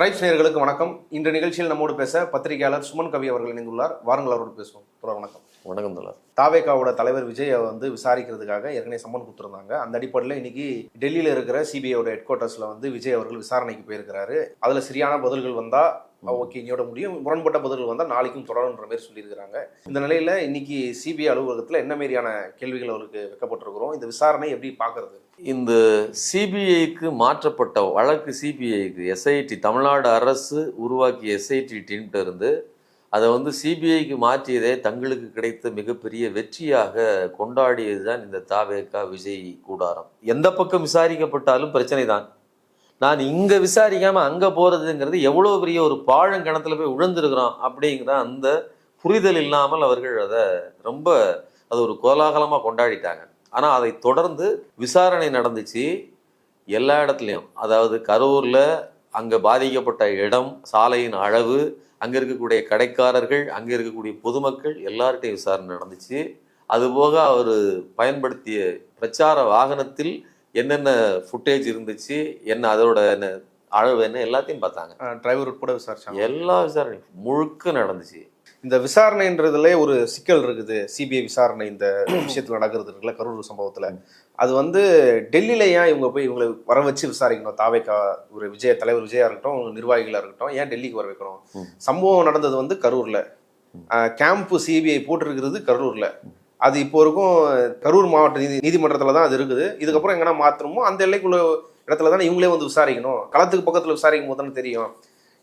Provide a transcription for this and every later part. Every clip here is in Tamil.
ட்ரைப்ஸ் நேயர்களுக்கு வணக்கம். இன்ற நிகழ்ச்சியில் நம்மோடு பேச பத்திரிகையாளர் சுமன் கவி அவர்கள் இணைந்துள்ளார். வாருங்கள் அவரோடு பேசுவோம். வணக்கம். வணக்கம் தோழர். தாவேகாவோட தலைவர் விஜய் விசாரிக்கிறதுக்காக ஏற்கனவே சம்மன் கொடுத்துருந்தாங்க. அந்த அடிப்படையில் இன்னைக்கு டெல்லியில் இருக்கிற சிபிஐயோட ஹெட் குவார்ட்டர்ஸில் விஜய் அவர்கள் விசாரணைக்கு போயிருக்கிறாரு. அதில் சரியான பதில்கள் வந்தா ஓகே இன்னையோட முடியும், முரண்பட்ட பதில்கள் வந்தால் நாளைக்கும் தொடருன்ற மாதிரி சொல்லியிருக்கிறாங்க. இந்த நிலையில் இன்னைக்கு சிபிஐ அலுவலகத்தில் என்ன மாதிரியான கேள்விகள் அவருக்கு வைக்கப்பட்டிருக்கிறோம், இந்த விசாரணை எப்படி பார்க்கறது? இந்த சிபிஐக்கு மாற்றப்பட்ட வழக்கு, சிபிஐக்கு எஸ்ஐடி தமிழ்நாடு அரசு உருவாக்கிய எஸ்ஐடி டீம்கிட்ட இருந்து அதை சிபிஐக்கு மாற்றியதே தங்களுக்கு கிடைத்த மிகப்பெரிய வெற்றியாக கொண்டாடியது தான் இந்த தாவேகா விஜய் கூடாரம். எந்த பக்கம் விசாரிக்கப்பட்டாலும் பிரச்சனை தான். நான் இங்கே விசாரிக்காமல் அங்கே போகிறதுங்கிறது எவ்வளோ பெரிய ஒரு பாழங்கிணத்துல போய் விழுந்திருக்கிறோம் அப்படிங்கிற அந்த புரிதல் இல்லாமல் அவர்கள் அது ஒரு கோலாகலமாக கொண்டாடிட்டாங்க. ஆனால் அதை தொடர்ந்து விசாரணை நடந்துச்சு எல்லா இடத்துலையும். அதாவது கரூரில் அங்கே பாதிக்கப்பட்ட இடம், சாலையின் அளவு, அங்கே இருக்கக்கூடிய கடைக்காரர்கள், அங்கே இருக்கக்கூடிய பொதுமக்கள் எல்லார்ட்டையும் விசாரணை நடந்துச்சு. அதுபோக அவர் பயன்படுத்திய பிரச்சார வாகனத்தில் என்னென்ன ஃபுட்டேஜ் இருந்துச்சு, என்ன அதோட என்ன அளவு என்ன எல்லாத்தையும் பார்த்தாங்க. டிரைவர் உட்பட விசாரிச்சாங்க. எல்லா விசாரணையும் முழுக்க நடந்துச்சு. இந்த விசாரணைன்றதுல ஒரு சிக்கல் இருக்குது. சிபிஐ விசாரணை இந்த விஷயத்துல நடக்கிறது இருக்குல்ல, கரூர் சம்பவத்துல, அது டெல்லியில ஏன் இவங்களை வர வச்சு விசாரிக்கணும்? தாவேகா ஒரு தலைவர் விஜயா இருக்கட்டும், நிர்வாகிகளா இருக்கட்டும், ஏன் டெல்லிக்கு வர வைக்கணும்? சம்பவம் நடந்தது கரூர்ல, கேம்ப் சிபிஐ போட்டிருக்கிறது கரூர்ல. அது இப்போ வரைக்கும் கரூர் மாவட்ட நீதிமன்றத்துல தான் அது இருக்குது. இதுக்கப்புறம் எங்கன்னா மாற்றணுமோ அந்த எல்லைக்குள்ள இடத்துல தானே இவங்களே விசாரிக்கணும். களத்துக்கு பக்கத்துல விசாரிக்கும் போது தானே தெரியும்.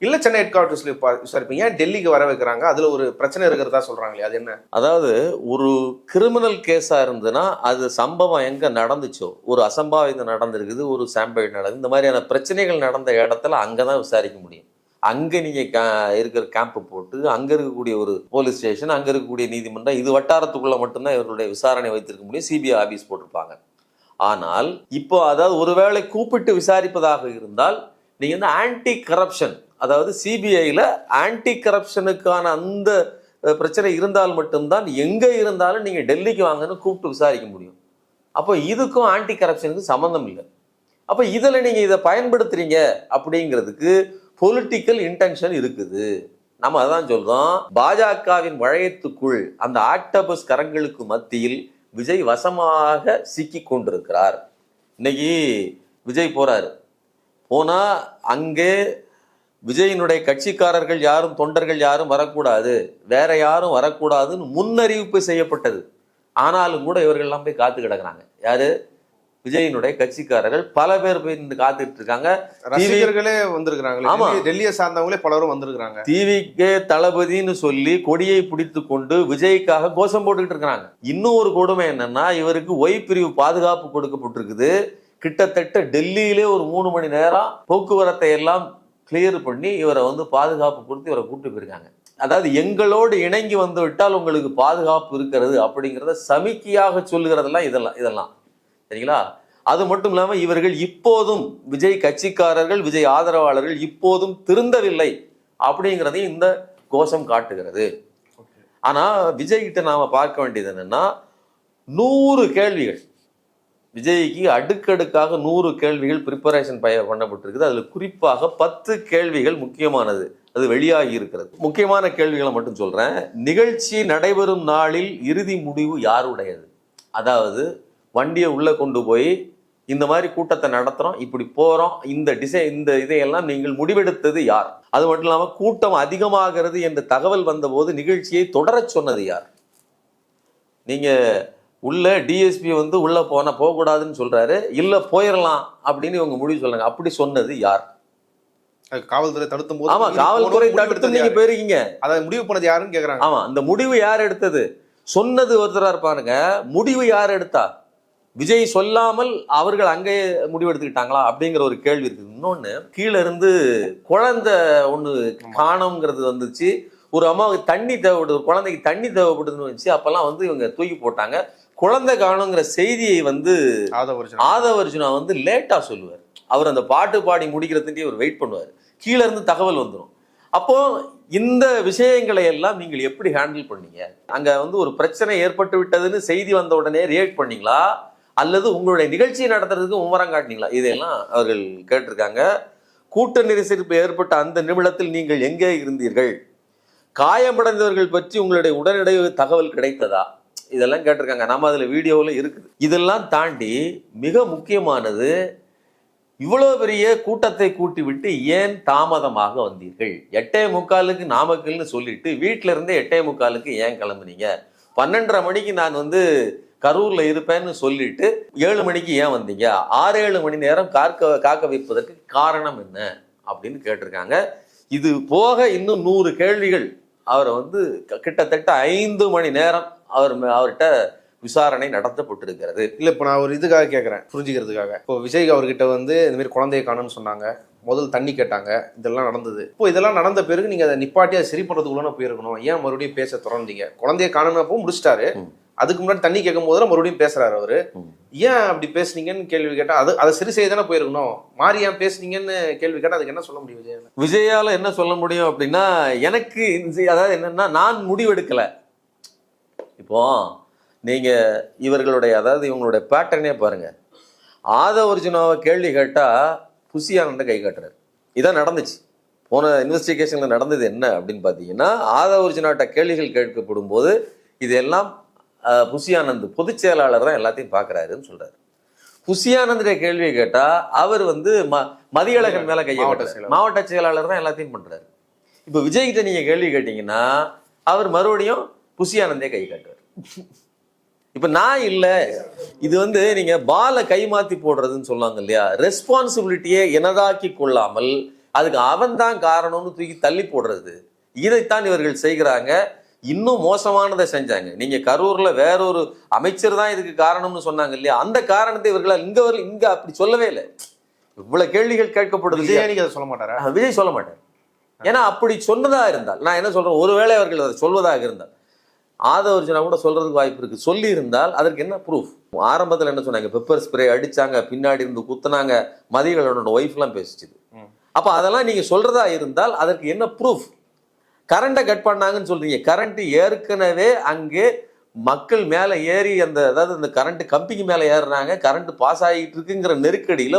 இல்ல சென்னை ஹெட் குவார்ட்டர்ஸ்ல விசாரிப்பீங்க, ஏன் டெல்லிக்கு வர வைக்கிறாங்க? அதுல ஒரு பிரச்சனை இருக்கிறதா சொல்றாங்களே, அது என்ன? அதாவது ஒரு கிரிமினல் கேஸா இருந்ததுன்னா அது சம்பவம் எங்க நடந்துச்சோ, ஒரு அசம்பாவிதம் நடந்திருக்குது, ஒரு சாம்பல் நடக்குது, இந்த மாதிரியான பிரச்சனைகள் நடந்த இடத்துல அங்கதான் விசாரிக்க முடியும். அங்கே நீங்கள் இருக்கிற கேம்ப்பு போட்டு அங்கே இருக்கக்கூடிய ஒரு போலீஸ் ஸ்டேஷன், அங்கே இருக்கக்கூடிய நீதிமன்றம், இது வட்டாரத்துக்குள்ளே மட்டும்தான் இவர்களுடைய விசாரணை வைத்திருக்க முடியும். சிபிஐ ஆஃபீஸ் போட்டிருப்பாங்க. ஆனால் இப்போ அதாவது ஒருவேளை கூப்பிட்டு விசாரிப்பதாக இருந்தால் நீங்கள் ஆன்டி கரப்ஷன், அதாவது சிபிஐயில் ஆன்டி கரப்ஷனுக்கான அந்த பிரச்சனை இருந்தால் மட்டும்தான் எங்கே இருந்தாலும் நீங்கள் டெல்லிக்கு வாங்கன்னு கூப்பிட்டு விசாரிக்க முடியும். அப்போ இதுக்கும் ஆன்டி கரப்ஷனுக்கு சம்மந்தம் இல்லை. அப்போ இதில் நீங்கள் இதை பயன்படுத்துறீங்க அப்படிங்கிறதுக்கு பொலிட்டிக்கல் இன்டென்ஷன் இருக்குது. நம்ம அதான் சொல்றோம், பாஜகவின் வளையத்துக்குள் அந்த ஆக்டோபஸ் கரங்களுக்கு மத்தியில் விஜய் வசமாக சிக்கி கொண்டிருக்கிறார். இன்னைக்கு விஜய் போறாரு, போனா அங்கே விஜயினுடைய கட்சிக்காரர்கள் யாரும், தொண்டர்கள் யாரும் வரக்கூடாது, வேற யாரும் வரக்கூடாதுன்னு முன்னறிவிப்பு செய்யப்பட்டது. ஆனாலும் கூட இவர்கள்லாம் போய் காத்து கிடக்குறாங்க. யாரு? விஜயினுடைய கட்சிக்காரர்கள் பல பேர் போய் காத்துட்டு இருக்காங்க. ரசிகர்களே வந்திருக்காங்க. ஆமா, டெல்லியை சார்ந்தவங்களே பலரும் வந்திருக்காங்க. டிவிக்கே தளபதினு சொல்லி கொடியை பிடித்து கொண்டு விஜய்க்காக கோஷம் போட்டுக்கிட்டு இருக்கிறாங்க. இன்னும் ஒரு கொடுமை என்னன்னா, இவருக்கு ஒய் பிரிவு பாதுகாப்பு கொடுக்கப்பட்டிருக்குது. கிட்டத்தட்ட டெல்லியிலே ஒரு 3 மணி நேரம் போக்குவரத்தை எல்லாம் கிளியர் பண்ணி இவரை பாதுகாப்பு கொடுத்து இவரை கூப்பிட்டு போயிருக்காங்க. அதாவது எங்களோடு இணங்கி வந்து விட்டால் உங்களுக்கு பாதுகாப்பு இருக்கிறது அப்படிங்கிறத சமிக்கையாக சொல்லுகிறதெல்லாம் இதெல்லாம் சரிங்களா? அது மட்டும் இல்லாம இவர்கள் இப்போதும் விஜய் கட்சிக்காரர்கள், விஜய் ஆதரவாளர்கள் இப்போதும் திருந்தவில்லை அப்படிங்கிறதையும் இந்த கோஷம் காட்டுகிறது. ஆனா விஜய் கிட்ட நாம பார்க்க வேண்டியது என்னன்னா, 100 கேள்விகள் விஜய்க்கு அடுக்கடுக்காக 100 கேள்விகள் ப்ரிப்பரேஷன் பண்ணப்பட்டிருக்குது. அதுல குறிப்பாக 10 கேள்விகள் முக்கியமானது, அது வெளியாகி இருக்கிறது. முக்கியமான கேள்விகளை மட்டும் சொல்றேன். நிகழ்ச்சி நடைபெறும் நாளில் இறுதி முடிவு யாருடையது? அதாவது வண்டியை உள்ள கொண்டு போய் இந்த மாதிரி கூட்டத்தை நடத்துறோம், இப்படி போறோம், இந்த இதையெல்லாம் நீங்கள் முடிவெடுத்தது யார்? அது மட்டும் இல்லாம கூட்டம் அதிகமாகிறது என்ற தகவல் வந்தபோது நிகழ்ச்சியை தொடர சொன்னது யார்? நீங்க உள்ள டிஎஸ்பி உள்ள போகக்கூடாதுன்னு சொல்றாரு, இல்ல போயிடலாம் அப்படின்னு இவங்க முடிவு சொல்றாங்க. அப்படி சொன்னது யார்? காவல்துறை தடுத்தும் போது. ஆமா, காவல்துறை தடுத்து நீங்க போயிருக்கீங்க. அதை முடிவு பண்ணது யாருன்னு கேக்குறாங்க. ஆமா, அந்த முடிவு யார் எடுத்தது? சொன்னது ஒருத்தரா இருப்பாருங்க, முடிவு யார் எடுத்தா? விஜய் சொல்லாமல் அவர்கள் அங்கே முடிவு எடுத்துக்கிட்டாங்களா அப்படிங்கிற ஒரு கேள்வி இருக்குது. இன்னொன்னு, கீழே இருந்து குழந்தை ஒண்ணு காணோங்கிறது வந்துச்சு. ஒரு அம்மாவுக்கு தண்ணி தேவைப்படுது, ஒரு குழந்தைக்கு தண்ணி தேவைப்படுதுன்னு வந்துச்சு. அப்பெல்லாம் இவங்க தூக்கி போட்டாங்க. குழந்தை காணுங்கிற செய்தியை ஆதவர்ஜுனா லேட்டா சொல்லுவார். அவர் அந்த பாட்டு பாடி முடிக்கிறதுக்கே அவர் வெயிட் பண்ணுவார். கீழே இருந்து தகவல் வந்துடும். அப்போ இந்த விஷயங்களை எல்லாம் நீங்கள் எப்படி ஹேண்டில் பண்ணீங்க? அங்க ஒரு பிரச்சனை ஏற்பட்டு விட்டதுன்னு செய்தி வந்த உடனே ரியாக்ட் பண்ணீங்களா, அல்லது உங்களுடைய நிகழ்ச்சியை நடத்துறதுக்கு மும்முரம் காட்டினீங்களா? இதெல்லாம் அவர்கள் கேட்டிருக்காங்க. கூட்ட நெரிசல் ஏற்பட்ட அந்த நிமிடத்தில் நீங்கள் எங்கே இருந்தீர்கள்? காயமடைந்தவர்கள் பற்றி உங்களுடைய உடனடி தகவல் கிடைத்ததா? இதெல்லாம் கேட்டிருக்காங்க. நம்ம அதில் வீடியோவில் இருக்குது. இதெல்லாம் தாண்டி மிக முக்கியமானது, இவ்வளோ பெரிய கூட்டத்தை கூட்டி விட்டு ஏன் தாமதமாக வந்தீர்கள்? 8:45 நாமக்கல்னு சொல்லிட்டு வீட்டில இருந்தே 8:45 ஏன் கிளம்புனீங்க? 12:30 மணிக்கு நான் கரூர்ல இருப்பேன்னு சொல்லிட்டு 7 மணிக்கு ஏன் வந்தீங்க? 6-7 மணி நேரம் காக்க வைப்பதற்கு காரணம் என்ன அப்படின்னு கேட்டிருக்காங்க. இது போக இன்னும் 100 கேள்விகள் அவரை கிட்டத்தட்ட 5 மணி நேரம் அவர்கிட்ட விசாரணை நடத்தப்பட்டிருக்கிறது. இல்ல இப்ப நான் ஒரு இதுக்காக கேட்கறேன், புரிஞ்சுக்கிறதுக்காக. இப்போ விஜய் அவர்கிட்ட இந்த மாதிரி குழந்தைய காணும்னு சொன்னாங்க, முதல் தண்ணி கேட்டாங்க, இதெல்லாம் நடந்தது. இப்போ இதெல்லாம் நடந்த பிறகு நீங்க அதை நிப்பாட்டி அதை சரி பண்றதுக்குள்ள போயிருக்கணும். ஏன் மறுபடியும் பேச தொடர்ந்தீங்க? குழந்தைய காணும்னப்போ முடிச்சிட்டாரு, அதுக்கு முன்னாடி தண்ணி கேட்கும் போது மறுபடியும் பேசுறாரு அவரு. ஏன் அப்படி பேசுனீங்கன்னு கேள்வி கேட்டா அதை சரி செய்ய தானே போயிருக்கணும். மாறி ஏன் பேசுனீங்கன்னு கேள்வி கேட்டா அதுக்கு என்ன சொல்ல முடியும்? விஜயால என்ன சொல்ல முடியும் அப்படின்னா, எனக்கு அதாவது என்னன்னா, நான் முடிவெடுக்கல. இப்போ நீங்க இவர்களுடைய இவங்களுடைய பேட்டர்னே பாருங்க. ஆதவ அர்ஜுனாவை கேள்வி கேட்டா புசி ஆனந்த கை காட்டுறாரு. இதான் நடந்துச்சு. போன இன்வெஸ்டிகேஷன்ல நடந்தது என்ன அப்படின்னு பாத்தீங்கன்னா, ஆதவ அர்ஜுனாட்ட கேள்விகள் கேட்கப்படும் போது இதெல்லாம் புசி ஆனந்த் பொதுச் செயலாளர் தான் எல்லாத்தையும் பாக்குறாருன்னு சொல்றாரு. புசி ஆனந்த கேள்வியை கேட்டா அவர் மதியழகன் மேல கையை காட்டுறாரு. மாவட்ட செயலாளர் தான் எல்லாத்தையும் பண்றாரு. இப்ப விஜய் கிட்ட நீங்க கேள்வி கேட்டீங்கன்னா அவர் மறுபடியும் புசி ஆனந்தே கை காட்டுவார். இப்ப நான் இல்ல, இது நீங்க பால கைமாத்தி போடுறதுன்னு சொல்லுவாங்க இல்லையா, ரெஸ்பான்சிபிலிட்டியை எனதாக்கி கொள்ளாமல் அதுக்கு அவன் தான் காரணம்னு தூக்கி தள்ளி போடுறது, இதைத்தான் இவர்கள் செய்கிறாங்க. இன்னும் மோசமானதை செஞ்சாங்க. நீங்க கரூர்ல வேறொரு அமைச்சர் தான் இதுக்கு காரணம்னு சொன்னாங்க இல்லையா, அந்த காரணத்தை இவர்களால் இங்க அப்படி சொல்லவே இல்லை. இவ்வளவு கேள்விகள் கேட்கப்படுது. விஜய் சொல்ல மாட்டாரா? விஜய் சொல்ல மாட்டார். ஏன்னா அப்படி சொன்னதா இருந்தால், நான் என்ன சொல்றேன், ஒருவேளை அவர்கள் அதை சொல்வதாக இருந்தால், ஆதவ அர்ஜுனா கூட சொல்றதுக்கு வாய்ப்பு இருக்கு. சொல்லி இருந்தால் அதற்கு என்ன ப்ரூஃப்? ஆரம்பத்தில் என்ன சொன்னாங்க, பெப்பர் ஸ்ப்ரே அடிச்சாங்க, பின்னாடி இருந்து குத்துனாங்க, மதியகளோட ஒய்ஃப் எல்லாம் பேசிச்சுது. அப்ப அதெல்லாம் நீங்க சொல்றதா இருந்தால் அதற்கு என்ன ப்ரூஃப்? கரண்டை கட் பண்ணாங்கன்னு சொல்றீங்க. கரண்ட் ஏற்கனவே அங்கே மக்கள் மேல ஏறி அந்த கரண்ட் கம்பிக்கு மேல ஏறுறாங்க, கரண்ட் பாஸ் ஆகிட்டு இருக்குங்கிற நெருக்கடியில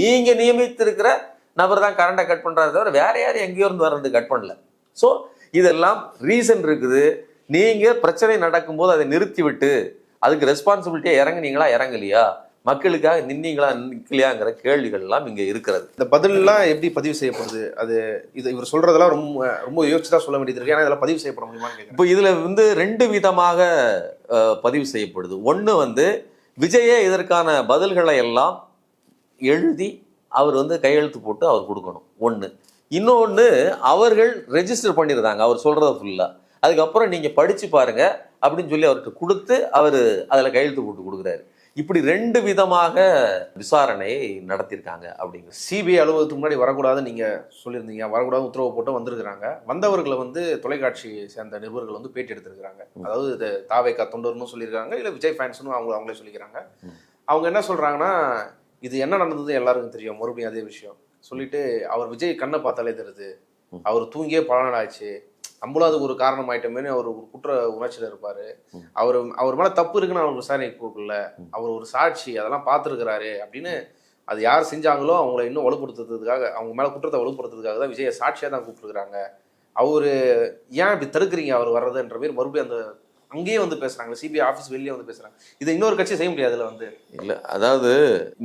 நீங்க நியமித்திருக்கிற நபர் தான் கரண்டை கட் பண்றாரு தவிர வேற யாரும் எங்கேயோ இருந்து வர்றது கட் பண்ணல. ஸோ இதெல்லாம் ரீசன் இருக்குது. நீங்க பிரச்சனை நடக்கும்போது அதை நிறுத்தி விட்டு அதுக்கு ரெஸ்பான்சிபிலிட்டியா இறங்குனீங்களா இறங்கலையா, மக்களுக்காக நின்னீங்களா நிக்கலையாங்கிற கேள்விகள் எல்லாம் இங்க இருக்கிறது. இந்த பதிலெல்லாம் எப்படி பதிவு செய்யப்படுது? அது இவர் சொல்றதெல்லாம் ரொம்ப ரொம்ப யோசிச்சுதான் சொல்ல வேண்டியது இருக்கு. ஏன்னா இதெல்லாம் பதிவு செய்யப்பட முடியுமான்னு கேட்குறேன். இப்போ இதுல 2 விதமாக பதிவு செய்யப்படுது. ஒண்ணு விஜயே இதற்கான பதில்களை எல்லாம் எழுதி அவர் கையெழுத்து போட்டு அவர் கொடுக்கணும் ஒண்ணு. இன்னொன்னு அவர்கள் ரெஜிஸ்டர் பண்ணிருந்தாங்க அவர் சொல்றத ஃபுல்லா, அதுக்கப்புறம் நீங்க படிச்சு பாருங்க அப்படின்னு சொல்லி அவர்கிட்ட கொடுத்து அவர் அதுல கையெழுத்து போட்டு கொடுக்குறாரு. இப்படி 2 விதமாக விசாரணையை நடத்தியிருக்காங்க. அப்படிங்கிற சிபிஐ அலுவலகத்துக்கு முன்னாடி வரக்கூடாதுன்னு நீங்க சொல்லியிருந்தீங்க, வரக்கூடாது உத்தரவு போட்டு வந்திருக்கிறாங்க. வந்தவர்களை தொலைக்காட்சி சேர்ந்த நிருபர்கள் பேட்டி எடுத்திருக்கிறாங்க. அதாவது தாவேகா தொண்டர்னு சொல்லியிருக்காங்க, இல்லை விஜய் ஃபேன்ஸ்னு அவங்களே சொல்லிக்கிறாங்க. அவங்க என்ன சொல்றாங்கன்னா, இது என்ன நடந்தது எல்லாருக்கும் தெரியும், மறுபடியும் அதே விஷயம் சொல்லிட்டு, அவர் விஜய் கண்ணை பார்த்தாலே தெரியுது, அவர் தூங்கியே பல நாள் ஆச்சு, நம்மளும் அதுக்கு ஒரு காரணம் ஆயிட்டோமேனு அவர் ஒரு குற்ற உணர்ச்சியில் இருப்பாரு. அவர் மேல தப்பு இருக்குன்னு அவர் விசாரணைக்கு போகல, அவர் ஒரு சாட்சி, அதெல்லாம் பார்த்துருக்கிறாரு அப்படின்னு. அது யார் செஞ்சாங்களோ அவங்கள இன்னும் வலுப்படுத்துறதுக்காக, அவங்க மேல குற்றத்தை வலுப்படுத்துறதுக்காக தான் விஜய சாட்சியா தான் கூப்பிட்டுருக்காங்க. அவரு ஏன் இப்படி தடுக்கிறீங்க அவர் வர்றதுன்ற மாதிரி மறுபடியும் அங்கேயே பேசுறாங்க. சிபிஐ ஆஃபீஸ் வெளியே பேசுறாங்க. இதை இன்னொரு கட்சி செய்ய முடியாதுல இல்ல. அதாவது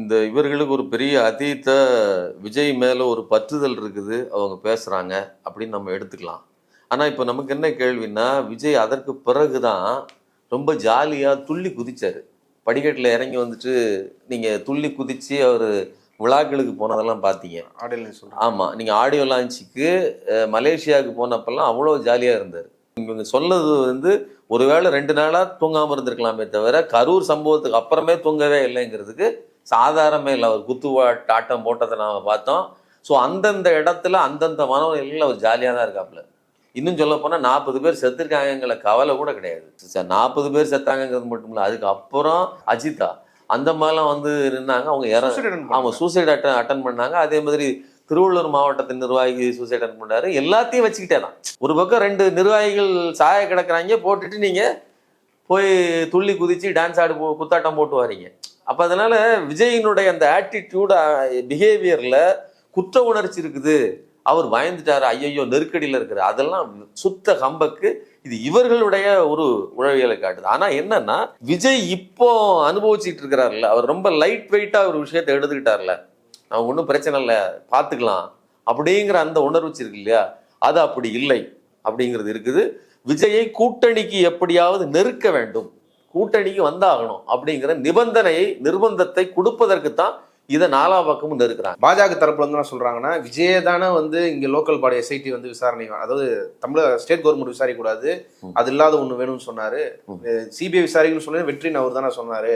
இந்த இவர்களுக்கு ஒரு பெரிய அதீத விஜய் மேல ஒரு பற்றுதல் இருக்குது, அவங்க பேசுறாங்க அப்படின்னு நம்ம எடுத்துக்கலாம். ஆனா இப்ப நமக்கு என்ன கேள்வின்னா, விஜய் அதற்கு பிறகுதான் ரொம்ப ஜாலியா துள்ளி குதிச்சாரு. படிக்கட்டுல இறங்கி நீங்க துள்ளி குதிச்சு அவரு விழாக்களுக்கு போனதெல்லாம் பார்த்தீங்க. ஆமா, நீங்க ஆடியோ லான்ச்சுக்கு மலேசியாவுக்கு போனப்பெல்லாம் அவ்வளோ ஜாலியா இருந்தாரு. இவங்க சொன்னது ஒருவேளை 2 நாளா தூங்காம இருந்திருக்கலாமே தவிர கரூர் சம்பவத்துக்கு அப்புறமே தூங்கவே இல்லைங்கிறதுக்கு சாதாரணமே இல்லை. அவர் குத்துவாட்டு ஆட்டம் போட்டதை நாம பார்த்தோம். ஸோ அந்தந்த இடத்துல அந்தந்த மனநிலையில் அவர் ஜாலியாக தான் இருக்காப்புல. இன்னும் சொல்ல போனால் 40 பேர் செத்துருக்காங்கிற கவலை கூட கிடையாது. 40 பேர் செத்தாங்கிறது மட்டும் இல்லை, அதுக்கப்புறம் அஜிதா அந்த மாதிரிலாம் நின்னாங்க. அவங்க சூசைட் அட்டன் பண்ணாங்க. அதே மாதிரி திருவள்ளூர் மாவட்டத்தின் நிர்வாகி சூசைட் அட்டன் பண்ணாரு. எல்லாத்தையும் வச்சுக்கிட்டே தான். ஒரு பக்கம் 2 நிர்வாகிகள் சாய கிடக்குறாங்க, போட்டுட்டு நீங்க போய் துள்ளி குதிச்சு டான்ஸ் ஆடு குத்தாட்டம் போட்டு வரீங்க. அப்ப அதனால விஜயினுடைய அந்த ஆட்டிடியூட் பிஹேவியர்ல குற்ற உணர்ச்சி இருக்குது, அவர் பயந்துட்டாரு, ஐயோ நெருக்கடியில் இருக்கிறார், அதெல்லாம் சுத்த ஹம்பக்கு. இது இவர்களுடைய ஒரு உளவியலை காட்டுது. ஆனா என்னன்னா, விஜய் இப்போ அனுபவிச்சுட்டு இருக்கிறாருல்ல, அவர் ரொம்ப லைட் வெயிட்டா ஒரு விஷயத்தை எடுத்துக்கிட்டார்ல, நான் ஒன்றும் பிரச்சனை இல்லை பார்த்துக்கலாம் அப்படிங்கிற அந்த உணர்வு இருக்கு இல்லையா, அது அப்படி இல்லை அப்படிங்கிறது இருக்குது. விஜயை கூட்டணிக்கு எப்படியாவது நெருக்க வேண்டும், கூட்டணிக்கு வந்தாகணும் அப்படிங்கிற நிர்பந்தத்தை கொடுப்பதற்கு தான் இதை நாலா பக்கமும் நெருக்கிறாங்க. பாஜக தரப்புல இருந்து என்ன சொல்றாங்கன்னா, விஜய தானே வந்து இங்க லோக்கல் பாடி எஸ்ஐடி வந்து விசாரணை, அதாவது ஸ்டேட் கவர்மெண்ட் விசாரிக்க கூடாது, அது இல்லாத ஒண்ணு வேணும்னு சொன்னாரு. சிபிஐ விசாரிக்கணும்னு சொன்னது வெற்றின்னு அவர் தானே சொன்னாரு.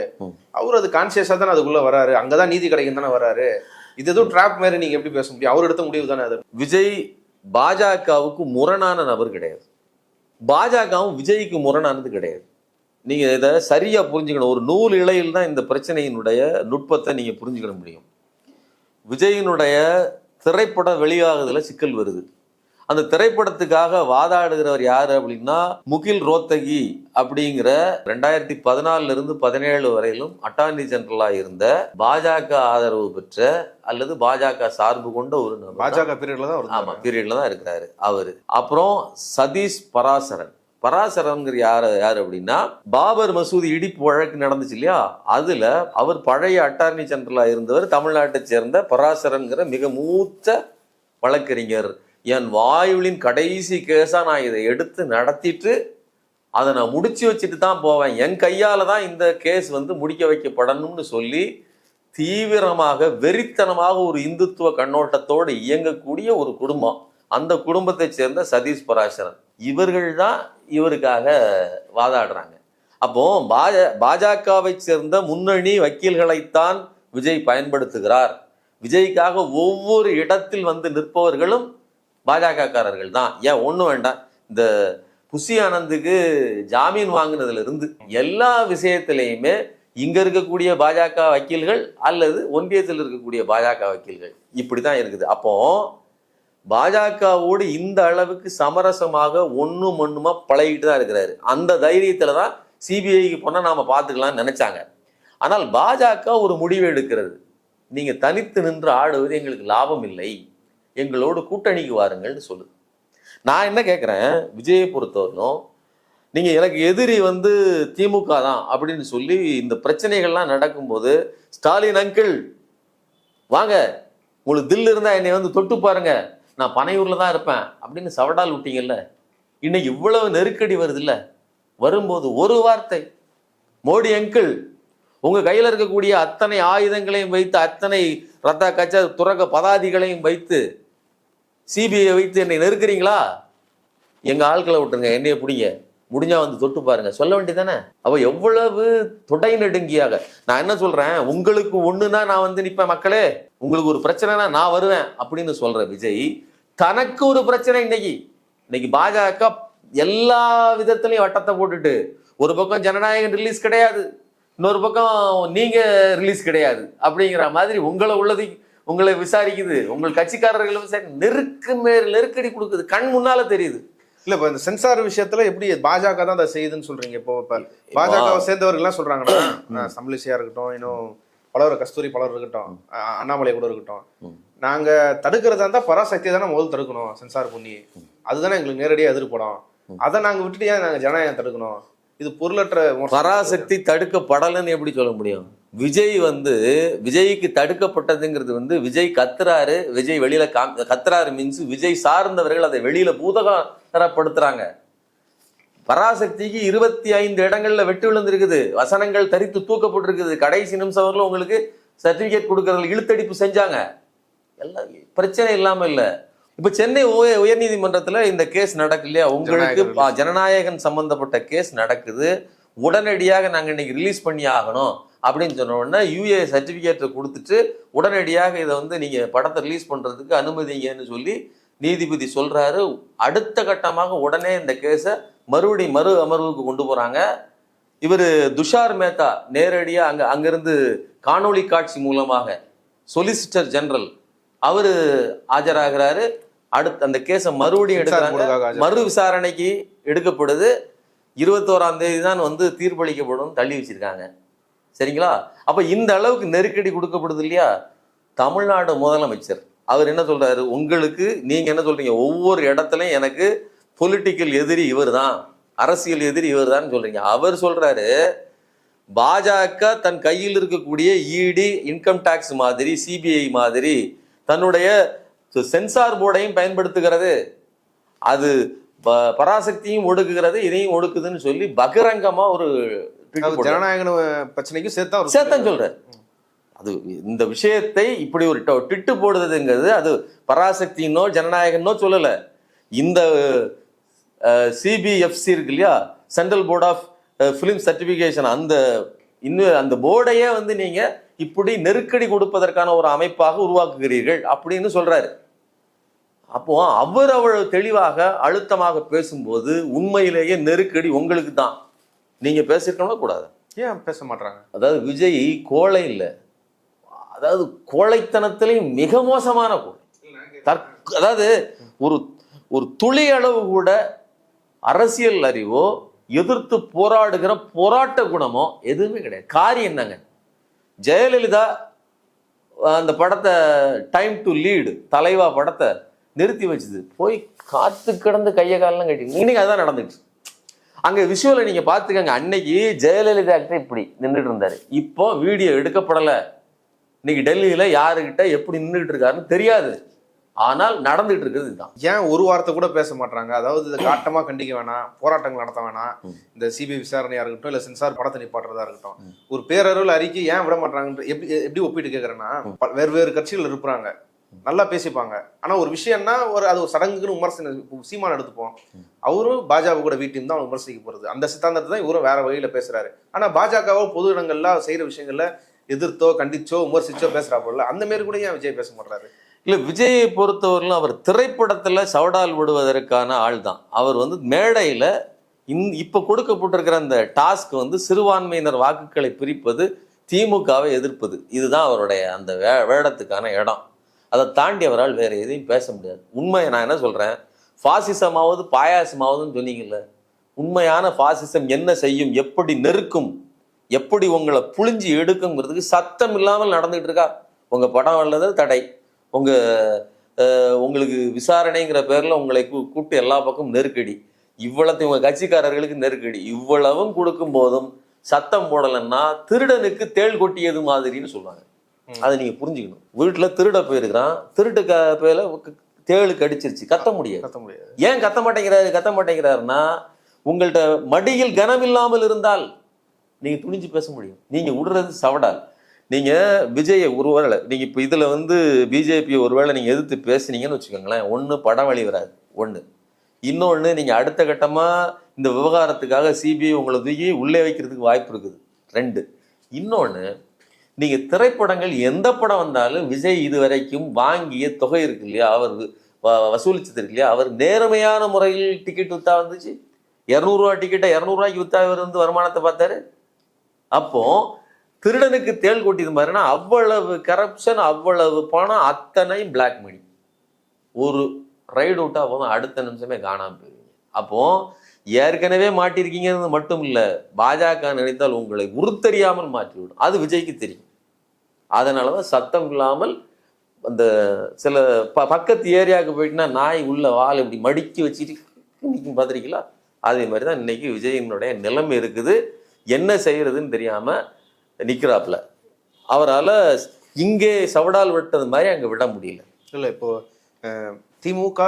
அவர் அது கான்சியஸா தானே அதுக்குள்ள வராரு, அங்கதான் நீதி கிடைக்கும் தானே வராரு. இது எதுவும் ட்ராப் மாதிரி நீங்க எப்படி பேச முடியும்? அவர் எடுத்த முடிவு தானே அது. விஜய் பாஜகவுக்கு முரணான நபர் கிடையாது, பாஜகவும் விஜய்க்கு முரணானது கிடையாது. நீங்க இதை சரியா புரிஞ்சுக்கணும். ஒரு நூல் இழையில் தான் இந்த பிரச்சனையினுடைய நுட்பத்தை நீங்க புரிஞ்சுக்கிட முடியும். விஜயினுடைய திரைப்பட வெளியாகுதுல சிக்கல் வருது. அந்த திரைப்படத்துக்காக வாதாடுகிறவர் யாரு அப்படின்னா, முகில் ரோத்தகி அப்படிங்கிற 2014 இருந்து 17 வரையிலும் அட்டார்னி ஜெனரலா இருந்த பாஜக ஆதரவு பெற்ற அல்லது பாஜக சார்பு கொண்ட ஒரு நபர். பாஜக பீரியட்ல தான், ஆமா பீரியட்ல தான் இருக்கிறாரு அவரு. அப்புறம் சதீஷ் பராசரன்கிற யாரு அப்படின்னா, பாபர் மசூதி இடிப்பு வழக்கு நடந்துச்சு இல்லையா, அதுல அவர் பழைய அட்டார்னி ஜெனரலா இருந்தவர், தமிழ்நாட்டை சேர்ந்த பராசரன்கிற மிக மூத்த வழக்கறிஞர். என் வாயுவின் கடைசி கேஸா நான் இதை எடுத்து நடத்திட்டு அதை நான் முடிச்சு வச்சுட்டு தான் போவேன், என் கையால தான் இந்த கேஸ் வந்து முடிக்க வைக்கப்படணும்னு சொல்லி தீவிரமாக வெறித்தனமாக ஒரு இந்துத்துவ கண்ணோட்டத்தோடு இயங்கக்கூடிய ஒரு குடும்பம். அந்த குடும்பத்தை சேர்ந்த சதீஷ் பராசரன் இவர்கள் தான் இவருக்காக வாதாடுறாங்க. அப்போ பாஜகவை சேர்ந்த முன்னணி வக்கீல்களைத்தான் விஜய் பயன்படுத்துகிறார். விஜய்க்காக ஒவ்வொரு இடத்தில் வந்து நிற்பவர்களும் பாஜகக்காரர்கள் தான். ஏன் ஒன்றும் வேண்டாம், இந்த புஷி ஆனந்துக்கு ஜாமீன் வாங்கினதுல இருந்து எல்லா விஷயத்திலையுமே இங்க இருக்கக்கூடிய பாஜக வக்கீல்கள் அல்லது ஒன்றியத்தில் இருக்கக்கூடிய பாஜக வக்கீல்கள் இப்படிதான் இருக்குது. அப்போ பாஜகவோடு இந்த அளவுக்கு சமரசமாக ஒன்றும் ஒண்ணுமா பழகிட்டு தான் இருக்கிறாரு. அந்த தைரியத்துல தான் சிபிஐக்கு போனா நாம பார்த்துக்கலாம்னு நினைச்சாங்க. ஆனால் பாஜக ஒரு முடிவு எடுக்கிறது, நீங்க தனித்து நின்று ஆடுவது எங்களுக்கு லாபம் இல்லை, எங்களோடு கூட்டணிக்கு வாருங்கள்னு சொல்லுது. நான் என்ன கேட்குறேன், விஜயை பொறுத்தவரைக்கும் நீங்க எனக்கு எதிரி வந்து திமுக தான் அப்படின்னு சொல்லி இந்த பிரச்சனைகள்லாம் நடக்கும்போது, ஸ்டாலின் அங்கிள் வாங்க, உங்களுக்கு தில் இருந்தா என்னை வந்து தொட்டு பாருங்க, நான் பனையூர்ல தான் இருப்பேன் அப்படின்னு சவடால் விட்டீங்கல்ல. இன்னைக்கு இவ்வளவு நெருக்கடி வருது இல்ல, வரும்போது ஒரு வார்த்தை, மோடி அங்கிள் உங்க கையில இருக்கக்கூடிய அத்தனை ஆயுதங்களையும் வைத்து, அத்தனை ரத்த கச்ச துறக்க பதாதிகளையும் வைத்து, சிபிஐ வைத்து என்னை நெருக்கிறீங்களா, எங்க ஆட்களை விட்டுருங்க, என்னைய பிடிங்க, முடிஞ்சா வந்து தொட்டு பாருங்க, சொல்ல வேண்டியதானே. அவ எவ்வளவு தொடை நெடுங்கியாக. நான் என்ன சொல்றேன், உங்களுக்கு ஒண்ணுன்னா நான் வந்து நிப்பேன், மக்களே உங்களுக்கு ஒரு பிரச்சனைனா நான் வருவேன் அப்படின்னு சொல்ற விஜய், தனக்கு ஒரு பிரச்சனை இன்னைக்கு பாஜக எல்லா விதத்திலையும் வட்டத்தை போட்டுட்டு, ஒரு பக்கம் ஜனநாயகம் ரிலீஸ் கிடையாது, இன்னொரு பக்கம் நீங்க ரிலீஸ் கிடையாது அப்படிங்கிற மாதிரி உங்களை விசாரிக்குது, உங்கள் கட்சிக்காரர்களை நெருக்கடி கொடுக்குது, கண் முன்னால தெரியுது. இல்ல இப்ப இந்த சென்சார் விஷயத்துல எப்படி பாஜக தான் அதை செய்யுதுன்னு சொல்றீங்க? இப்போ பாஜகவை சேர்ந்தவர்கள் எல்லாம் சொல்றாங்கன்னா, தமிழிசையா இருக்கட்டும், இன்னும் பலர், கஸ்தூரி பலர் இருக்கட்டும், அண்ணாமலை கூட இருக்கட்டும், நாங்க தடுக்கிறதா இருந்தா பராசக்தியை தானே முதல் தடுக்கணும், சென்சார் பண்ணி, அதுதானே எங்களுக்கு நேரடியாக எதிர்ப்படும், அதை நாங்க விட்டுட்டு ஏன் நாங்க ஜனநாயகம் தடுக்கணும்? இது பொருளற்ற. பராசக்தி தடுக்கப்படலைன்னு எப்படி சொல்ல முடியும்? விஜய்க்கு தடுக்கப்பட்டதுங்கிறது வந்து விஜய் கத்துறாரு, விஜய் வெளியில கத்துறாரு மீன்ஸ் விஜய் சார்ந்தவர்கள் அதை வெளியில பூதகரப்படுத்துறாங்க. பராசக்திக்கு 25 இடங்கள்ல வெட்டு விழுந்திருக்குது, வசனங்கள் தரித்து தூக்கப்பட்டிருக்குது, கடைசி நிமிஷம் உங்களுக்கு சர்டிபிகேட் கொடுக்கறதுல இழுத்தடிப்பு செஞ்சாங்க, எல்லாம் பிரச்சனை இல்லாம இல்ல. இப்ப சென்னை உயர்நீதிமன்றத்துல இந்த கேஸ் நடக்கு இல்லையா, உங்களுக்கு ஜனநாயகன் சம்பந்தப்பட்ட கேஸ் நடக்குது, உடனடியாக நாங்க இன்னைக்கு ரிலீஸ் பண்ணி ஆகணும் அப்படின்னு சொன்ன உடனே யூஏ சர்டிபிகேட்டை கொடுத்துட்டு உடனடியாக இதை வந்து நீங்க படத்தை ரிலீஸ் பண்றதுக்கு அனுமதிங்கன்னு சொல்லி நீதிபதி சொல்றாரு. அடுத்த கட்டமாக உடனே இந்த கேஸை மறு அமர்வுக்கு கொண்டு போறாங்க. இவர் துஷார் மேத்தா நேரடியா அங்கிருந்து காணொளி காட்சி மூலமாக சொலிசிட்டர் ஜெனரல் அவரு ஆஜராகிறாரு. அடுத்து அந்த கேஸை மறுபடியும் எடுக்கிறாங்க, மறு விசாரணைக்கு எடுக்கப்படுது. 21ஆம் தேதி தான் வந்து தீர்ப்பளிக்கப்படும் தள்ளி வச்சிருக்காங்க. சரிங்களா? அப்ப இந்த அளவுக்கு நெருக்கடி கொடுக்கப்படுது இல்லையா. தமிழ்நாடு முதலமைச்சர் அவர் என்ன சொல்றாரு, உங்களுக்கு நீங்க என்ன சொல்றீங்க, ஒவ்வொரு இடத்துலயும் எனக்கு பொலிட்டிக்கல் எதிரி இவர் தான், அரசியல் எதிரி இவர் தான் சொல்றீங்க. அவர் சொல்றாரு, பாஜக தன் கையில் இருக்கக்கூடிய இடி, இன்கம் டாக்ஸ் மாதிரி, சிபிஐ மாதிரி தன்னுடைய சென்சார் போர்டையும் பயன்படுத்துகிறது, அது பராசக்தியும் ஒடுக்குகிறது, இதையும் ஒடுக்குதுன்னு சொல்லி பகிரங்கமா ஒரு ஜனநாயக பிரச்சனைக்கும் சேர்த்தான் சொல்றாரு. அது இந்த விஷயத்தை இப்படி ஒரு டிட்டு போடுறதுங்கிறது அது பராசக்தினோ ஜனநாயகனோ சொல்லல. இந்த சிபிஎஃப்சி இருக்கு இல்லையா, central board of film certification, அந்த போர்டையே வந்து நீங்க இப்படி நெருக்கடி கொடுப்பதற்கான ஒரு அமைப்பாக உருவாக்குகிறீர்கள் அப்படின்னு சொல்றாரு. அப்போ அவர் தெளிவாக அழுத்தமாக பேசும்போது உண்மையிலேயே நெருக்கடி உங்களுக்கு தான். நீங்க பேசிருக்கணும் கூடாது. ஏன் பேச மாட்டாங்க? அதாவது விஜய் கோழை இல்லை, அதாவது கோழைத்தனத்திலையும் மிக மோசமான கோழை. அதாவது ஒரு துளி அளவு கூட அரசியல் அறிவோ எதிர்த்து போராடுகிற போராட்ட குணமோ எதுவுமே கிடையாது. காரியம் என்னங்க, ஜெயலலிதா அந்த படத்தை டைம் டு லீடு தலைவா படத்தை நிறுத்தி வச்சுது, போய் காத்து கிடந்து கையை காலெல்லாம் கட்டி இன்னைக்கு அதுதான் நடந்துச்சு. அங்க விஷுவலை நீங்க பாத்துக்கங்க, அன்னைக்கு ஜெயலலிதா கிட்ட இப்படி நின்றுட்டு இருந்தாரு, இப்போ வீடியோ எடுக்கப்படல. இன்னைக்கு டெல்லியில யாருக்கிட்ட எப்படி நின்றுட்டு இருக்காருன்னு தெரியாது, ஆனால் நடந்துட்டு இருக்கிறது இதுதான். ஏன் ஒரு வார்த்தை கூட பேச மாட்டாங்க? அதாவது இதை காட்டமா கண்டிக்க வேணாம், போராட்டங்கள் நடத்த வேணாம், இந்த சிபிஐ விசாரணையா இருக்கட்டும், இல்ல சென்சார் படத்தை நிப்பாட்டுறதா இருக்கட்டும், ஒரு பேரளவில் அறிக்கை ஏன் விட மாட்டாங்க? எப்படி ஒப்பிட்டு கேட்கறேன்னா, வேறு கட்சிகள் இருப்பாங்க, நல்லா பேசிப்பாங்க, ஆனா ஒரு விஷயம்னா அது ஒரு சடங்குன்னு விமர்சனம். சீமான் எடுத்துப்போம், அவரும் பாஜக கூட வீட்டையும் தான் விமர்சிக்க போறது, அந்த சித்தாந்தத்தை தான் இவரும் வேற வகையில பேசுறாரு. ஆனா பாஜகவோ பொது இடங்கள்ல செய்யற விஷயங்கள்ல எதிர்த்தோ கண்டிச்சோ விமர்சிச்சோ பேசுறா போல, அந்த மாரி கூட ஏன் விஜய் பேச மாட்டாரு? இல்ல, விஜயை பொறுத்தவரையிலும் அவர் திரைப்படத்துல சவடால் விடுவதற்கான ஆள் தான். அவர் வந்து மேடையில இப்ப கொடுக்கப்பட்டிருக்கிற அந்த டாஸ்க் வந்து சிறுபான்மையினர் வாக்குகளை பிரிப்பது, திமுகவை எதிர்ப்பது, இதுதான் அவருடைய அந்த வேடத்துக்கான இடம். அதை தாண்டி அவரால் வேற எதையும் பேச முடியாது. உண்மையை நான் என்ன சொல்றேன், பாசிசமாவது பாயாசமாவதுன்னு சொன்னீங்கல்ல, உண்மையான பாசிசம் என்ன செய்யும், எப்படி நெருக்கும், எப்படி உங்களை புழிஞ்சி எடுக்குங்கிறதுக்கு சத்தம் இல்லாமல் நடந்துகிட்டு இருக்கா. உங்க படம் வல்லது தடை, உங்களுக்கு விசாரணைங்கிற பேர்ல உங்களை கூப்பிட்டு எல்லா பக்கமும் நெருக்கடி, இவ்வளத்தையும் உங்க கட்சிக்காரர்களுக்கு நெருக்கடி, இவ்வளவும் கொடுக்கும் போதும் சத்தம் போடலைன்னா திருடனுக்கு தேள் கொட்டியது மாதிரின்னு சொல்லுவாங்க. அதை நீங்க புரிஞ்சுக்கணும். வீட்டுல திருட போயிருக்கிறான், திருட்டு பேல தேளு கடிச்சிருச்சு, கத்த முடியாது. ஏன் கத்த மாட்டேங்கிறாருன்னா, உங்கள்ட்ட மடியில் கனம் இல்லாமல் இருந்தால் நீங்க துணிஞ்சு பேச முடியும். நீங்க விடுறது சவடால். நீங்க விஜயை ஒருவேளை நீங்க இப்ப இதுல வந்து பிஜேபி ஒருவேளை நீங்க எதிர்த்து பேசுனீங்கன்னு வச்சுக்கோங்களேன், ஒண்ணு படம் வழி வராது, ஒண்ணு. இன்னொன்னு, நீங்க அடுத்த கட்டமா இந்த விவகாரத்துக்காக சிபிஐ உங்களை தூக்கி உள்ளே வைக்கிறதுக்கு வாய்ப்பு இருக்குது. 2. இன்னொன்னு, நீங்க திரைப்படங்கள் எந்த படம் வந்தாலும் விஜய் இதுவரைக்கும் வாங்கிய தொகை இருக்கு இல்லையா, அவர் வசூலிச்சது இருக்கு இல்லையா, அவர் நேர்மையான முறையில் டிக்கெட் வித்தா வந்துச்சு. 200 ரூபா டிக்கெட்டை 200 ரூபாய்க்கு வித்தா இவர் வந்து வருமானத்தை பார்த்தாரு. அப்போ திருடனுக்கு தேள் கொட்டிது மாதிரினா அவ்வளவு கரப்ஷன், அவ்வளவு பணம், அத்தனையும் பிளாக் மணி. ஒரு ரைடு விட்டா போதும் அடுத்த நிமிஷமே காணாம போயிருவீங்க. அப்போ ஏற்கனவே மாட்டிருக்கீங்கிறது மட்டும் இல்ல, பாஜக நினைத்தால் உங்களை உருத்தெரியாமல் மாற்றிவிடும். அது விஜய்க்கு தெரியும். அதனாலதான் சத்தம் இல்லாமல் அந்த சில பக்கத்து ஏரியாவுக்கு போயிட்டுனா நாய் உள்ள வால் இப்படி மடிக்கி வச்சுட்டு இன்னைக்கு பார்த்துருக்கீங்களா, அதே மாதிரிதான் இன்னைக்கு விஜயினுடைய நிலைமை இருக்குது. என்ன செய்யறதுன்னு தெரியாம நிக்கிறாப்புல. அவரால் இங்கே சவடால் விட்டது மாதிரி அங்க விட முடியல. இல்லை, இப்போ திமுக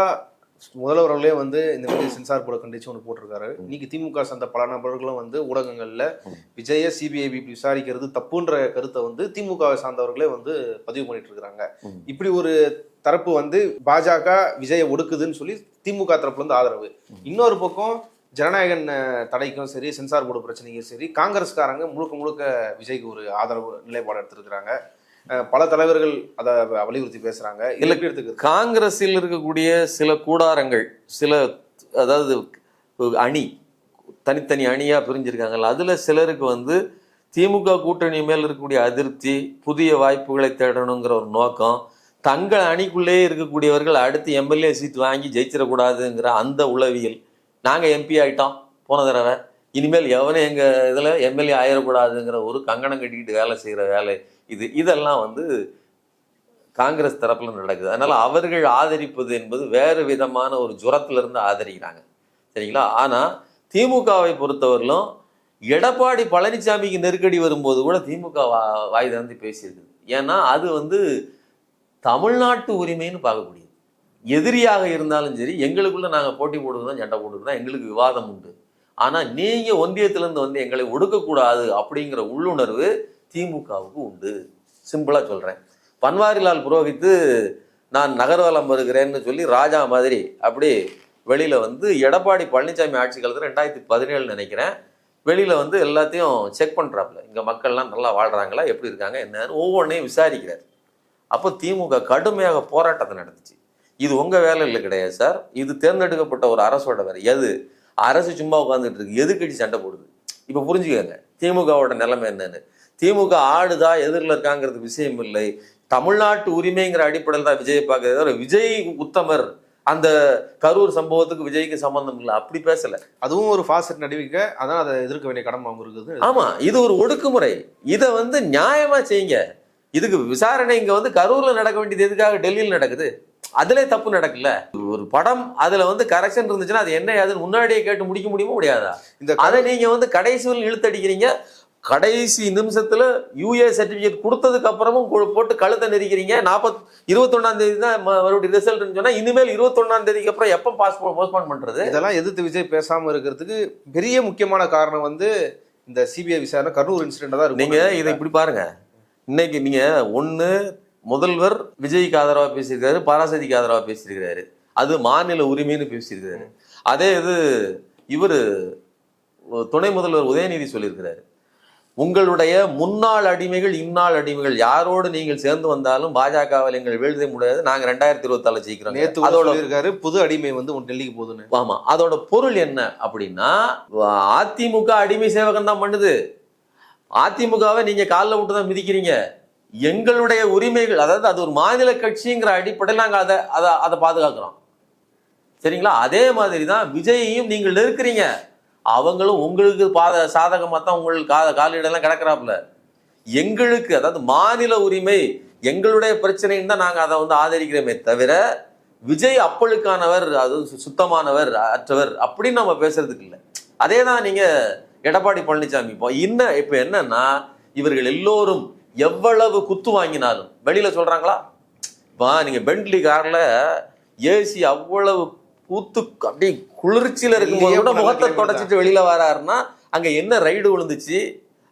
முதல்வர்களே வந்து இந்த மாதிரி சென்சார் போர்டை கண்டிச்சு ஒன்று போட்டிருக்காரு. இன்னைக்கு திமுக சார்ந்த பல நபர்களும் வந்து ஊடகங்கள்ல விஜய சிபிஐ விசாரிக்கிறது தப்புன்ற கருத்தை வந்து திமுக சார்ந்தவர்களே வந்து பதிவு பண்ணிட்டு இருக்கிறாங்க. இப்படி ஒரு தரப்பு வந்து பாஜக விஜயை ஒடுக்குதுன்னு சொல்லி திமுக தரப்புல இருந்து ஆதரவு. இன்னொரு பக்கம் ஜனநாயகன் தடைக்கும் சரி, சென்சார் போர்டு பிரச்சனைக்கும் சரி, காங்கிரஸ்காரங்க முழுக்க விஜய்க்கு ஒரு ஆதரவு நிலைப்பாடு எடுத்திருக்கிறாங்க. பல தலைவர்கள் அதை வலியுறுத்தி பேசுறாங்க. காங்கிரஸில் இருக்கக்கூடிய சில கூடாரங்கள், சில அதாவது அணி, தனித்தனி அணியா பிரிஞ்சிருக்காங்கல்ல, அதுல சிலருக்கு வந்து திமுக கூட்டணி மேல் இருக்கக்கூடிய அதிருப்தி, புதிய வாய்ப்புகளை தேடணுங்கிற ஒரு நோக்கம், தங்கள் அணிக்குள்ளே இருக்கக்கூடியவர்கள் அடுத்து எம்எல்ஏ சீட் வாங்கி ஜெயிச்சிடக்கூடாதுங்கிற அந்த உளவியல். நாங்க எம்பி ஆயிட்டோம் போன தடவை, இனிமேல் எவனும் எங்க இதுல எம்எல்ஏ ஆயிடக்கூடாதுங்கிற ஒரு கங்கணம் கட்டிக்கிட்டு வேலை செய்யற வேலை இதெல்லாம் வந்து காங்கிரஸ் தரப்புல நடக்குது. அதனால அவர்கள் ஆதரிப்பது என்பது வேறு விதமான ஒரு ஜுரத்துல இருந்து ஆதரிக்கிறாங்க. சரிங்களா? ஆனா திமுகவை பொறுத்தவரையிலும் எடப்பாடி பழனிசாமிக்கு நெருக்கடி வரும்போது கூட திமுக வாய் திறந்து பேசியிருக்குது. ஏன்னா அது வந்து தமிழ்நாட்டு உரிமைன்னு பார்க்கக்கூடியது. எதிரியாக இருந்தாலும் சரி, எங்களுக்குள்ள நாங்கள் போட்டி போடுறதுதான் சண்டை போடுறதுதான் எங்களுக்கு விவாதம் உண்டு. ஆனால் நீங்க ஒன்றியத்திலிருந்து வந்து எங்களை ஒடுக்கக்கூடாது அப்படிங்கிற உள்ளுணர்வு திமுகவுக்கு உண்டு. சிம்பிளா சொல்றேன். பன்வாரிலால் புரோஹித் நான் நகர்வலம் வருகிறேன்னு சொல்லி ராஜா மாதிரி அப்படி வெளியில வந்து எடப்பாடி பழனிசாமி ஆட்சி காலத்தில் 2017 நினைக்கிறேன், வெளியில வந்து எல்லாத்தையும் செக் பண்றாப்புல. இங்க மக்கள்லாம் நல்லா வாழ்றாங்களா, எப்படி இருக்காங்க, என்னன்னு ஒவ்வொன்றையும் விசாரிக்கிறார். அப்போ திமுக கடுமையாக போராட்டத்தை நடந்துச்சு. இது உங்க வேலை இல்லை கிடையாது சார், இது தேர்ந்தெடுக்கப்பட்ட ஒரு அரசோட வேலை. எது அரசு சும்மா உட்காந்துட்டு இருக்கு, எதுக்கட்சி சண்டை போடுது. இப்ப புரிஞ்சுக்கோங்க திமுகவோட நிலைமை என்னன்னு. திமுக ஆடுதா எதிரில் இருக்காங்கிறது விஷயம் இல்லை. தமிழ்நாட்டு உரிமைங்கிற அடிப்படையில் தான் விஜயை பார்க்கறது. விஜய் உத்தமர், அந்த கரூர் சம்பவத்துக்கு விஜய்க்கு சம்பந்தம் இல்லை, அப்படி பேசல. அதுவும் ஒரு ஃபாஸ்ட் நடவடிக்கை, அதான் அதை எதிர்க்க வேண்டிய கடமை அவங்க இருக்குது. ஆமா, இது ஒரு ஒடுக்குமுறை. இதை வந்து நியாயமா செய்யுங்க. இதுக்கு விசாரணை இங்க வந்து கரூர்ல நடக்க வேண்டியது எதுக்காக டெல்லியில் நடக்குது? அதுல தப்பு நடக்கல. ஒரு படம் அதுல வந்து கரெக்ஷன் இருந்துச்சுன்னா அது என்ன அதுன்னு முன்னாடியே கேட்டு முடிக்க முடியுமா முடியாதா? அதை நீங்க வந்து கடைசியில் இழுத்தடிக்கிறீங்க. கடைசி நிமிஷத்துல யூஏ சர்டிபிகேட் கொடுத்ததுக்கு அப்புறமும் போட்டு கழுத்தை நெரிக்கிறீங்க. 21ஆம் தேதி தான் மறுபடியும் ரிசல்ட்னு சொன்னா இனிமேல் 21ஆம் தேதிக்கு அப்புறம் எப்போ போஸ்ட்போன் பண்றது? இதெல்லாம் எதிர்த்து விஜய் பேசாம இருக்கிறதுக்கு பெரிய முக்கியமான காரணம் வந்து இந்த சிபிஐ விசாரணை கரூர் இன்சிடென்ட் தான் இருக்கும். நீங்க இதை இப்படி பாருங்க. இன்னைக்கு நீங்க ஒண்ணு முதல்வர் விஜய்க்கு ஆதரவா பேசியிருக்காரு, பராசதிக்கு ஆதரவா பேசியிருக்கிறாரு, அது மாநில உரிமைன்னு பேசியிருக்காரு. அதே இது இவரு துணை முதல்வர் உதயநிதி சொல்லியிருக்கிறாரு, உங்களுடைய முன்னாள் அடிமைகள் இந்நாள் அடிமைகள் யாரோடு நீங்கள் சேர்ந்து வந்தாலும் பாஜகவில் எங்கள் வீழ்த்த முடியாது, நாங்க 2024 ஜெயிக்கிறோம். நேத்து அதோட இருக்காரு புது அடிமை வந்து டெல்லிக்கு போகுதுன்னு. ஆமா, அதோட பொருள் என்ன அப்படின்னா அதிமுக அடிமை சேவகம் தான் பண்ணுது. அதிமுகவை நீங்க காலில் விட்டு தான் மிதிக்கிறீங்க. எங்களுடைய உரிமைகள், அதாவது அது ஒரு மாநில கட்சிங்கிற அடிப்படையில் நாங்க அதை பாதுகாக்கிறோம். சரிங்களா? அதே மாதிரி தான் விஜயையும் நீங்கள் நெருக்கிறீங்க. அவங்களும் உங்களுக்கு சாதகமா தான் உங்களுக்கு காலிடெல்லாம் கிடக்கிறாப்புல. எங்களுக்கு, அதாவது மாநில உரிமை எங்களுடைய பிரச்சனைன்னு தான் நாங்க அதை வந்து ஆதரிக்கிறோமே தவிர விஜய் அப்பழுக்கானவர், அது சுத்தமானவர் அற்றவர் அப்படின்னு நம்ம பேசுறதுக்கு இல்லை. அதே தான் நீங்க எடப்பாடி பழனிசாமி இப்ப என்னன்னா, இவர்கள் எல்லோரும் எவ்வளவு குத்து வாங்கினாலும் வெளியில சொல்றாங்களா? நீங்க பென்ட்லி கார்ல ஏசி அவ்வளவு கூத்து அப்படியே குளிர்ச்சியில இருக்கும்போது கூட முகத்தை தொடச்சிட்டு வெளியில வராருன்னா அங்க என்ன ரைடு விழுந்துச்சு?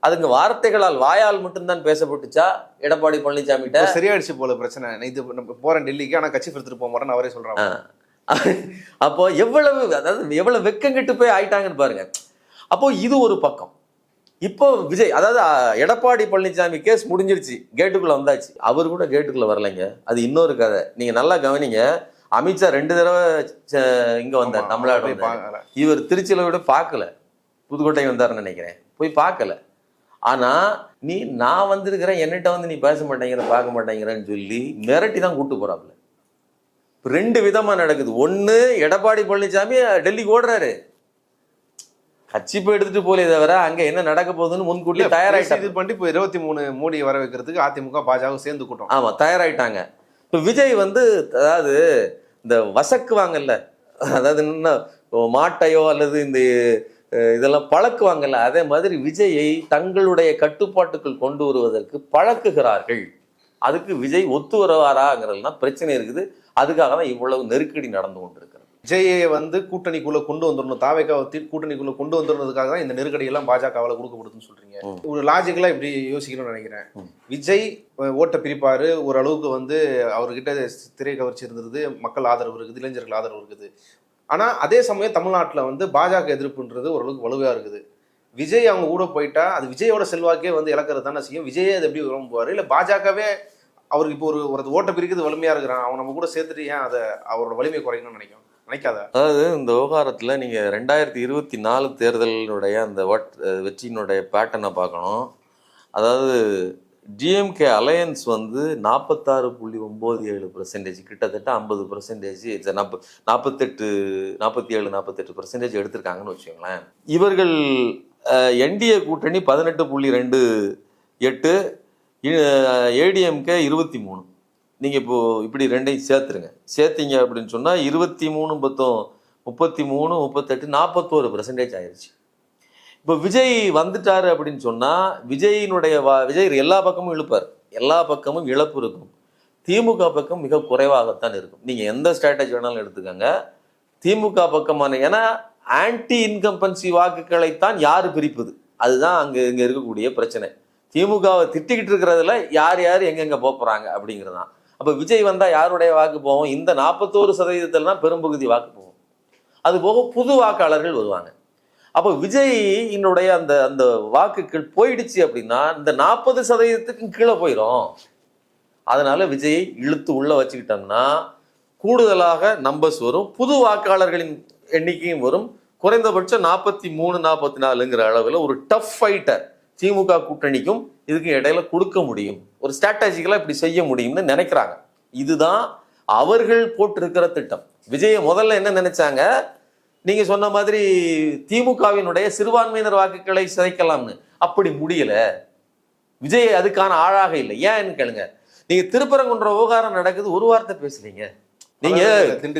அதுங்க வார்த்தைகளால் வாயால் மட்டும்தான் பேசப்பட்டுச்சா எடப்பாடி பழனிசாமி? சரியாயிடுச்சு போல பிரச்சனை. இது போறேன் டெல்லிக்கு, ஆனா கட்சி எடுத்துட்டு போக மாட்டேன்னு அவரே சொல்றாங்க. அப்போ எவ்வளவு, அதாவது எவ்வளவு வெக்கம் கெட்டு போய் ஆயிட்டாங்கன்னு பாருங்க. அப்போ இது ஒரு பக்கம். இப்போ விஜய், அதாவது எடப்பாடி பழனிசாமி கேஸ் முடிஞ்சிருச்சு, கேட்டுக்குள்ள வந்தாச்சு. அவர் கூட கேட்டுக்குள்ள வரலைங்க, அது இன்னொரு கதை. நீங்க நல்லா கவனிங்க. அமித்ஷா 2 தடவை இங்க வந்தார் தமிழ்நாடு. இவர் திருச்சியில விட பார்க்கல, புதுக்கோட்டை வந்தாருன்னு நினைக்கிறேன், போய் பார்க்கல. ஆனா நான் வந்திருக்கிறேன், என்னிட்ட வந்து நீ பேச மாட்டேங்கிற பார்க்க மாட்டேங்கிறன்னு சொல்லி மிரட்டி தான் கூட்டு போறாப்புல. 2 விதமா நடக்குது. ஒண்ணு, எடப்பாடி பழனிசாமி டெல்லிக்கு ஓடுறாரு, கட்சி போய் எடுத்துட்டு போலே தவிர அங்க என்ன நடக்க போகுதுன்னு முன்கூட்டியே தயாராயிட்டாங்க. பண்ணி இப்போ 23 மோடியை வர வைக்கிறதுக்கு அதிமுக பாஜக சேர்ந்து கூட்டம். ஆமா, தயாராயிட்டாங்க. இப்போ விஜய் வந்து, அதாவது இந்த வசக்குவாங்கல்ல, அதாவது என்ன மாட்டையோ அல்லது இந்த இதெல்லாம் பழக்குவாங்கல்ல, அதே மாதிரி விஜயை தங்களுடைய கட்டுப்பாட்டுக்குள் கொண்டு வருவதற்கு பழக்குகிறார்கள். அதுக்கு விஜய் ஒத்து வருவாராங்கிறதுலாம் பிரச்சனை இருக்குது. அதுக்காக தான் இவ்வளவு நெருக்கடி நடந்து கொண்டிருக்கிறது. விஜயை வந்து கூட்டணிக்குள்ள கொண்டு வந்துடணும், தாவேக்காவை கூட்டணிக்குள்ள கொண்டு வந்துடுறதுக்காக தான் இந்த நெருக்கடி எல்லாம் பாஜகவால் கொடுக்கப்படுதுன்னு சொல்றீங்க. ஒரு லாஜிக்கலா இப்படி யோசிக்கணும்னு நினைக்கிறேன். விஜய் ஓட்டை பிரிப்பாரு, ஓரளவுக்கு வந்து அவர்கிட்ட திரை கவர்ச்சி இருந்தது, மக்கள் ஆதரவு இருக்குது, இளைஞர்கள் ஆதரவு இருக்குது. ஆனா அதே சமயம் தமிழ்நாட்டில் வந்து பாஜக எதிர்ப்புன்றது ஓரளவுக்கு வலுவா இருக்குது. விஜய் அவங்க கூட போயிட்டா அது விஜயோட செல்வாக்கே வந்து இழக்கிறது தானே செய்யும். விஜயே அது எப்படி விரும்புவாரு? இல்லை பாஜகவே அவருக்கு இப்போ ஒரு ஓட்டை பிரிக்கிறது வலிமையா இருக்கிறான், அவன் நம்ம கூட சேர்த்துட்டு ஏன் அதை அவரோட வலிமையை குறைக்கணும்னு நினைக்காத? அதாவது இந்த விவகாரத்துல நீங்க 2024 தேர்தலினுடைய அந்த வெற்றியினுடைய பேட்டர்னை பார்க்கணும். அதாவது டிஎம்கே அலையன்ஸ் வந்து 46.97%, கிட்டத்தட்ட 50%, 47-48% எடுத்திருக்காங்கன்னு வச்சுக்கோங்களேன். இவர்கள் என்டிஏ கூட்டணி 18.28, ஏடிஎம்கே 23. நீங்கள் இப்போ இப்படி ரெண்டையும் சேர்த்துருங்க. சேர்த்தீங்க அப்படின்னு சொன்னால் 23 பத்தும் 33 38 41% ஆயிடுச்சு. இப்போ விஜய் வந்துட்டாரு அப்படின்னு சொன்னால் விஜய் எல்லா பக்கமும் இழுப்பார், எல்லா பக்கமும் இழப்பு இருக்கும். திமுக பக்கம் மிக குறைவாகத்தான் இருக்கும். நீங்கள் எந்த ஸ்ட்ராட்டஜி வேணாலும் எடுத்துக்கோங்க. திமுக பக்கமான ஏன்னா ஆன்டி இன்கம்பன்சி வாக்குகளைத்தான் யார் பிரிப்பது, அதுதான் இங்கே இருக்கக்கூடிய பிரச்சனை. திமுகவை திட்டிக்கிட்டு இருக்கிறதுல யார் எங்கெங்கே போகிறாங்க அப்படிங்கிறது தான். அப்போ விஜய் வந்தால் யாருடைய வாக்கு போவோம்? இந்த 41% தான் பெரும்பகுதி வாக்கு போகும். அது போக புது வாக்காளர்கள் வருவாங்க. அப்போ விஜயினுடைய அந்த அந்த வாக்குகள் போயிடுச்சு அப்படின்னா இந்த 40%க்கும் கீழே போயிடும். அதனால விஜயை இழுத்து உள்ள வச்சுக்கிட்டோம்னா கூடுதலாக நம்பர்ஸ் வரும், புது வாக்காளர்களின் எண்ணிக்கையும் வரும். குறைந்தபட்சம் 43 44ங்கிற அளவில் ஒரு டஃப் ஃபைட்டர் திமுக கூட்டணிக்கும் இதுக்கு இடையில கொடுக்க முடியும். ஒரு ஸ்ட்ராட்டஜிக்கலாக இப்படி செய்ய முடியும்னு நினைக்கிறாங்க. இதுதான் அவர்கள் போட்டிருக்கிற திட்டம். விஜயை முதல்ல என்ன நினைச்சாங்க, நீங்க சொன்ன மாதிரி திமுகவினுடைய சிறுபான்மையினர் வாக்குகளை சிதைக்கலாம்னு. அப்படி முடியல. விஜய் அதுக்கான ஆளாக இல்லை. ஏன்னு கேளுங்க, நீங்க திருப்பரங்குன்ற விவகாரம் நடக்குது, ஒரு வார்த்தை பேசுறீங்க. நீங்க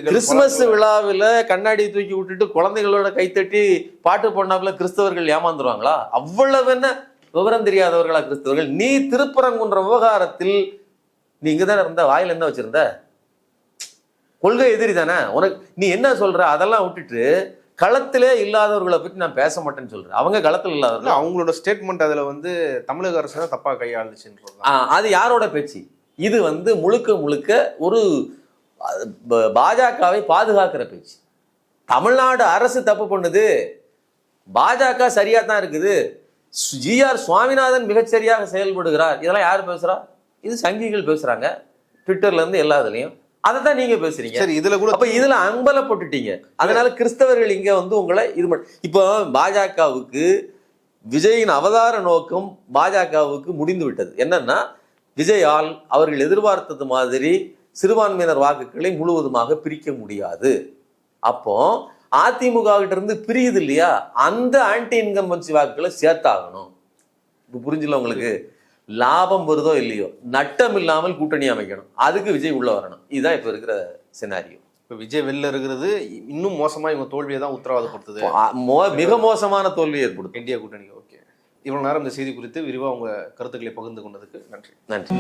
கிறிஸ்துமஸ் விழாவில் கண்ணாடி தூக்கி விட்டுட்டு குழந்தைகளோட கைத்தட்டி பாட்டு போனாப்புல கிறிஸ்தவர்கள் ஏமாந்துருவாங்களா? அவ்வளவு என்ன விவரம் தெரியாதவர்களா கிறிஸ்தவர்கள்? நீ திருப்பரங்குன்ற விவகாரத்தில் நீங்க தானே இருந்த, வாயில என்ன வச்சிருந்த? கொள்கை எதிரி தானே உனக்கு. நீ என்ன சொல்ற? அதெல்லாம் விட்டுட்டு களத்திலே இல்லாதவர்களை பற்றி நான் பேச மாட்டேன்னு சொல்றேன். அவங்க களத்தில் இல்லாதவர்கள். அவங்களோட ஸ்டேட்மெண்ட் அதுல வந்து தமிழக அரசு தான் தப்பா கையாளுச்சுன்னு. அது யாரோட பேச்சு? இது முழுக்க ஒரு பாஜகவை பாதுகாக்கிற பேச்சு. தமிழ்நாடு அரசு தப்பு பண்ணுது, பாஜக சரியா தான் இருக்குது, ஜிஆர் சுவாமிநாதன் மிகச்சரியாக செயல்படுகிறார், இதெல்லாம் யார் பேசுறா? இது சங்கிகள் பேசுறாங்க, ட்விட்டர்ல இருந்து எல்லா இதுலயும். அதை தான் நீங்க பேசுறீங்க. சரி, இதுல கூட அப்ப இதுல அம்பலப்பட்டுட்டீங்க. அதனால கிறிஸ்தவர்கள் இங்க உங்களை இது இப்போ பாஜகவுக்கு விஜயின் அவதார நோக்கம் பாஜகவுக்கு முடிந்து விட்டது. என்னன்னா விஜயால் அவர்கள் எதிர்பார்த்தது மாதிரி சிறுபான்மையினர் வாக்குகளை முழுவதுமாக பிரிக்க முடியாது. அப்போ அதிமுக கிட்ட இருந்து பிரியுது இல்லையா, அந்த ஆன்டி இன்கம்பன்சி வாக்குகளை சேர்த்தாகணும். இப்போ புரிஞ்சுல உங்களுக்கு? லாபம் வருதோ இல்லையோ நட்டம் இல்லாமல் கூட்டணி அமைக்கணும். அதுக்கு விஜய் உள்ள வரணும். இதுதான் இப்ப இருக்கிற சினாரியோ. இப்போ விஜய் வெளில இருக்கிறது இன்னும் மோசமா இவங்க தோல்வியை தான் உத்தரவாதப்படுத்துது. மிக மோசமான தோல்வி ஏற்படுத்தும் இந்தியா கூட்டணி. ஓகே, இவ்வளவு நேரம் இந்த செய்தி குறித்து விரிவா உங்க கருத்துக்களை பகிர்ந்து கொண்டதுக்கு நன்றி. நன்றி.